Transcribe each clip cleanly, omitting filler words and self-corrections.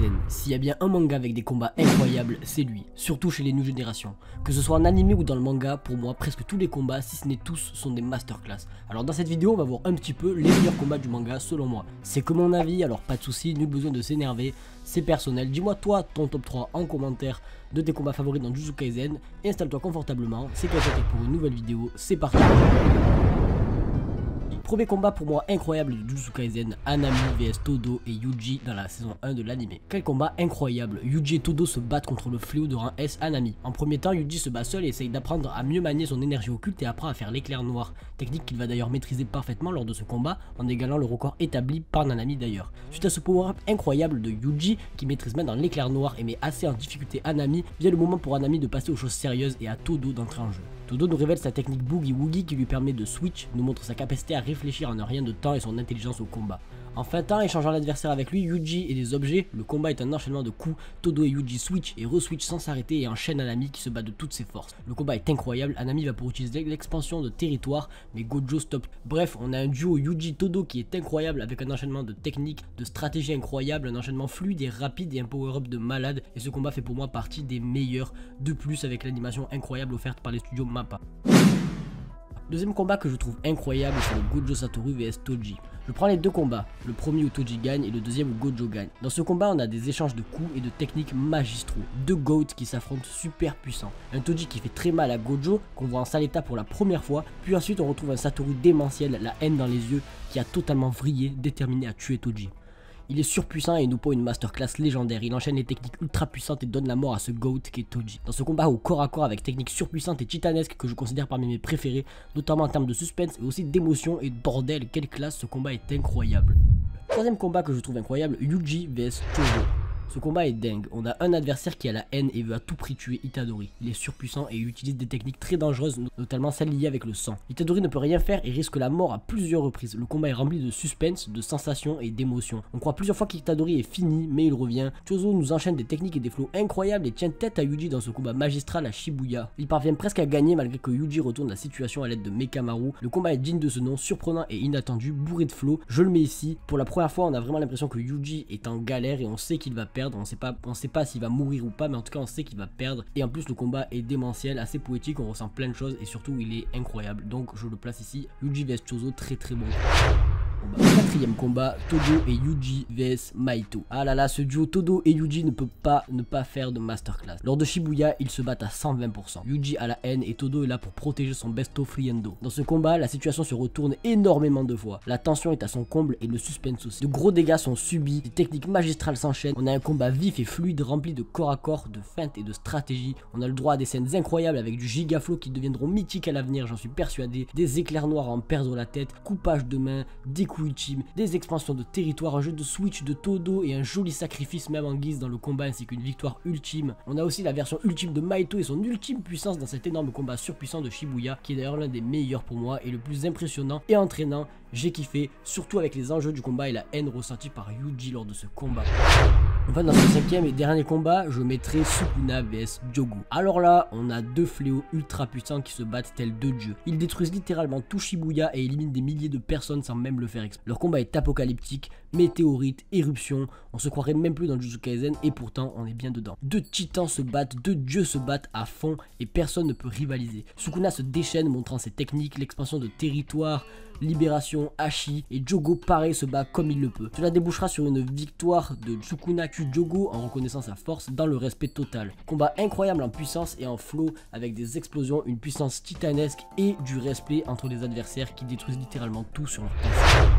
Kaisen. S'il y a bien un manga avec des combats incroyables, c'est lui, surtout chez les nouvelles générations. Que ce soit en animé ou dans le manga, pour moi presque tous les combats, si ce n'est tous, sont des masterclass. Alors dans cette vidéo on va voir un petit peu les meilleurs combats du manga selon moi. C'est que mon avis, alors pas de soucis, nul besoin de s'énerver, c'est personnel. Dis-moi toi ton top 3 en commentaire de tes combats favoris dans Jujutsu Kaisen, installe-toi confortablement, c'est Kaisen pour une nouvelle vidéo, c'est parti. Premier combat pour moi incroyable de Jujutsu Kaisen, Hanami vs Todo et Yuji dans la saison 1 de l'anime. Quel combat incroyable, Yuji et Todo se battent contre le fléau de rang S Hanami. En premier temps, Yuji se bat seul et essaye d'apprendre à mieux manier son énergie occulte et apprend à faire l'éclair noir, technique qu'il va d'ailleurs maîtriser parfaitement lors de ce combat en égalant le record établi par Nanami d'ailleurs. Suite à ce power-up incroyable de Yuji qui maîtrise même dans l'éclair noir et met assez en difficulté Hanami, vient le moment pour Hanami de passer aux choses sérieuses et à Todo d'entrer en jeu. Todo nous révèle sa technique Boogie Woogie qui lui permet de switch, nous montre sa capacité à réfléchir en un rien de temps et son intelligence au combat. En feintant et changeant l'adversaire avec lui, Yuji et des objets, le combat est un enchaînement de coups, Todo et Yuji switch et re-switch sans s'arrêter et enchaînent Hanami qui se bat de toutes ses forces. Le combat est incroyable, Hanami va pour utiliser l'expansion de territoire, mais Gojo stop. Bref, on a un duo Yuji-Todo qui est incroyable avec un enchaînement de techniques, de stratégies incroyables, un enchaînement fluide et rapide et un power-up de malade, et ce combat fait pour moi partie des meilleurs, de plus avec l'animation incroyable offerte par les studios MAPPA. Deuxième combat que je trouve incroyable, c'est le Gojo Satoru vs Toji. Je prends les deux combats, le premier où Toji gagne et le deuxième où Gojo gagne. Dans ce combat, on a des échanges de coups et de techniques magistraux. Deux GOAT qui s'affrontent super puissants. Un Toji qui fait très mal à Gojo, qu'on voit en sale état pour la première fois, puis ensuite on retrouve un Satoru démentiel, la haine dans les yeux, qui a totalement vrillé, déterminé à tuer Toji. Il est surpuissant et nous pond une masterclass légendaire, il enchaîne les techniques ultra puissantes et donne la mort à ce GOAT qui est Toji. Dans ce combat au corps à corps avec techniques surpuissantes et titanesques que je considère parmi mes préférés, notamment en termes de suspense et aussi d'émotion et de bordel, quelle classe, ce combat est incroyable. Troisième combat que je trouve incroyable, Yuji vs Chozo. Ce combat est dingue, on a un adversaire qui a la haine et veut à tout prix tuer Itadori. Il est surpuissant et utilise des techniques très dangereuses, notamment celles liées avec le sang. Itadori ne peut rien faire et risque la mort à plusieurs reprises. Le combat est rempli de suspense, de sensations et d'émotions. On croit plusieurs fois qu'Itadori est fini, mais il revient. Chozo nous enchaîne des techniques et des flows incroyables et tient tête à Yuji dans ce combat magistral à Shibuya. Il parvient presque à gagner malgré que Yuji retourne la situation à l'aide de Mekamaru. Le combat est digne de ce nom, surprenant et inattendu, bourré de flow. Je le mets ici. Pour la première fois, on a vraiment l'impression que Yuji est en galère et on sait qu'il va perdre. On sait pas s'il va mourir ou pas, mais en tout cas on sait qu'il va perdre. Et en plus le combat est démentiel, assez poétique, on ressent plein de choses et surtout il est incroyable. Donc je le place ici, Yuji vs Chozo, très très bon. Quatrième combat, Todo et Yuji vs Maito. Ah là là, ce duo Todo et Yuji ne peut pas ne pas faire de masterclass. Lors de Shibuya, ils se battent à 120%. Yuji a la haine et Todo est là pour protéger son besto friendo. Dans ce combat, la situation se retourne énormément de fois. La tension est à son comble et le suspense aussi. De gros dégâts sont subis, des techniques magistrales s'enchaînent. On a un combat vif et fluide rempli de corps à corps, de feintes et de stratégies. On a le droit à des scènes incroyables avec du gigaflow qui deviendront mythiques à l'avenir, j'en suis persuadé. Des éclairs noirs à en perdre la tête, coupage de main, des coups ultimes, des expansions de territoire, un jeu de switch de Todo et un joli sacrifice même en guise dans le combat ainsi qu'une victoire ultime. On a aussi la version ultime de Maito et son ultime puissance dans cet énorme combat surpuissant de Shibuya qui est d'ailleurs l'un des meilleurs pour moi et le plus impressionnant et entraînant. J'ai kiffé, surtout avec les enjeux du combat et la haine ressentie par Yuji lors de ce combat. Enfin dans ce cinquième et dernier combat, je mettrai Sukuna vs Jogo. Alors là, on a deux fléaux ultra puissants qui se battent tels deux dieux. Ils détruisent littéralement tout Shibuya et éliminent des milliers de personnes sans même le faire exprès. Leur combat est apocalyptique, météorite, éruption, on se croirait même plus dans Jujutsu Kaisen et pourtant on est bien dedans. Deux titans se battent, deux dieux se battent à fond et personne ne peut rivaliser. Sukuna se déchaîne montrant ses techniques, l'expansion de territoire, libération, Hachi, et Jogo pareil se bat comme il le peut. Cela débouchera sur une victoire de Sukuna Q Jogo en reconnaissant sa force dans le respect total. Combat incroyable en puissance et en flow avec des explosions, une puissance titanesque et du respect entre les adversaires qui détruisent littéralement tout sur leur passage.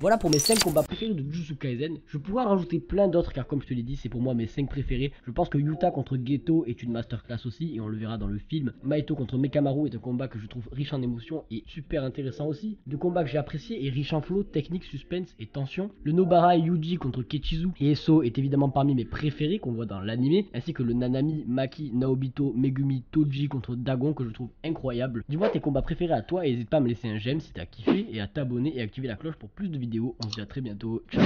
Voilà pour mes 5 combats préférés de Jujutsu Kaisen. Je pourrais en rajouter plein d'autres car comme je te l'ai dit c'est pour moi mes 5 préférés. Je pense que Yuta contre Geto est une masterclass aussi et on le verra dans le film. Maito contre Mekamaru est un combat que je trouve riche en émotions et super intéressant aussi. Deux combats que j'ai appréciés et riches en flow, technique, suspense et tension. Le Nobara Yuji contre Kechizu et Eso est évidemment parmi mes préférés qu'on voit dans l'anime, ainsi que le Nanami, Maki, Naobito, Megumi, Toji contre Dagon que je trouve incroyable. Dis-moi tes combats préférés à toi et n'hésite pas à me laisser un j'aime si t'as kiffé et à t'abonner et activer la cloche pour plus de vidéos. On se dit à très bientôt, ciao.